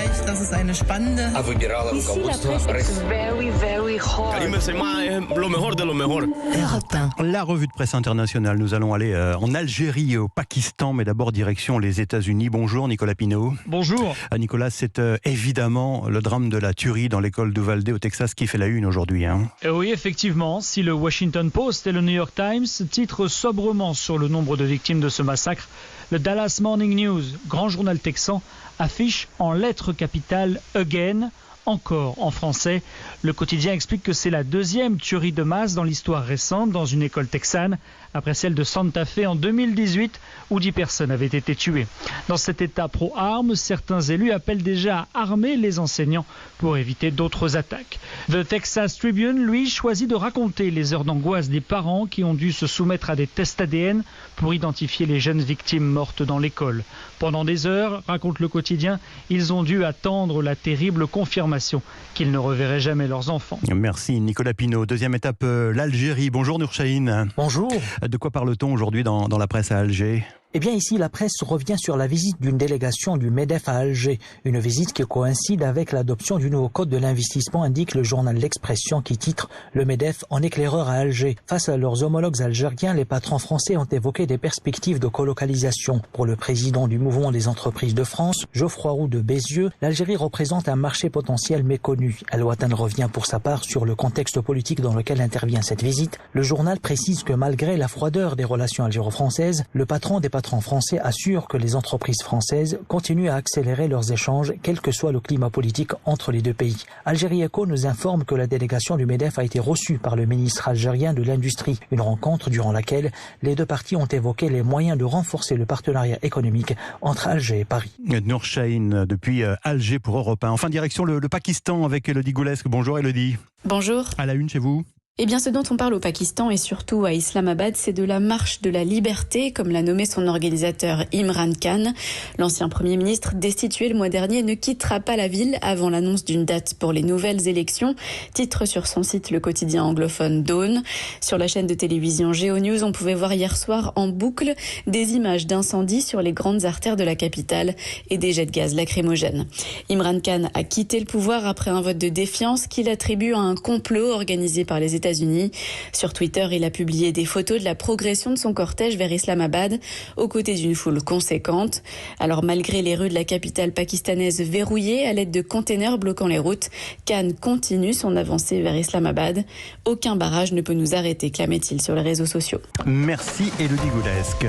zeigt, dass es eine spannende... Ici, la presse est very, very hot. La revue de presse internationale. Nous allons aller en Algérie et au Pakistan, mais d'abord direction les États-Unis. Bonjour Nicolas Pinault. Bonjour. Nicolas, c'est évidemment le drame de la tuerie dans l'école d'Uvalde au Texas qui fait la une aujourd'hui. Oui, effectivement, si le Washington Post et le New York Times titrent sobrement sur le nombre de victimes de ce massacre, le Dallas Morning News, grand journal texan, affiche en lettres capitales « Again », encore en français. Le quotidien explique que c'est la deuxième tuerie de masse dans l'histoire récente dans une école texane, après celle de Santa Fe en 2018 où 10 personnes avaient été tuées. Dans cet état pro-armes, certains élus appellent déjà à armer les enseignants pour éviter d'autres attaques. The Texas Tribune, lui, choisit de raconter les heures d'angoisse des parents qui ont dû se soumettre à des tests ADN pour identifier les jeunes victimes mortes dans l'école. Pendant des heures, raconte le quotidien, ils ont dû attendre la terrible confirmation qu'ils ne reverraient jamais leurs enfants. Merci Nicolas Pinault. Deuxième étape, l'Algérie. Bonjour Nour Chahine. Bonjour. De quoi parle-t-on aujourd'hui dans la presse à Alger ? Eh bien ici, la presse revient sur la visite d'une délégation du MEDEF à Alger. Une visite qui coïncide avec l'adoption du nouveau code de l'investissement, indique le journal L'Expression qui titre « Le MEDEF en éclaireur à Alger ». Face à leurs homologues algériens, les patrons français ont évoqué des perspectives de colocalisation. Pour le président du mouvement des entreprises de France, Geoffroy Roux de Bézieux, l'Algérie représente un marché potentiel méconnu. El Watan revient pour sa part sur le contexte politique dans lequel intervient cette visite. Le journal précise que malgré la froideur des relations algéro-françaises, le patron des patrons français assure que les entreprises françaises continuent à accélérer leurs échanges, quel que soit le climat politique entre les deux pays. Algérie Echo nous informe que la délégation du MEDEF a été reçue par le ministre algérien de l'Industrie. Une rencontre durant laquelle les deux parties ont évoqué les moyens de renforcer le partenariat économique entre Alger et Paris. Nour Chahine depuis Alger pour Europe 1. Enfin, direction le Pakistan avec Elodie Goulesque. Bonjour Elodie. Bonjour. À la une chez vous ? Eh bien, ce dont on parle au Pakistan et surtout à Islamabad, c'est de la marche de la liberté, comme l'a nommé son organisateur Imran Khan. L'ancien Premier ministre, destitué le mois dernier, ne quittera pas la ville avant l'annonce d'une date pour les nouvelles élections. Titre sur son site le quotidien anglophone Dawn. Sur la chaîne de télévision GeoNews, on pouvait voir hier soir en boucle des images d'incendies sur les grandes artères de la capitale et des jets de gaz lacrymogènes. Imran Khan a quitté le pouvoir après un vote de défiance qu'il attribue à un complot organisé par les États-Unis. Sur Twitter, il a publié des photos de la progression de son cortège vers Islamabad, aux côtés d'une foule conséquente. Alors malgré les rues de la capitale pakistanaise verrouillées à l'aide de containers bloquant les routes, Khan continue son avancée vers Islamabad. Aucun barrage ne peut nous arrêter, clamait-il sur les réseaux sociaux. Merci Elodie Goulesque.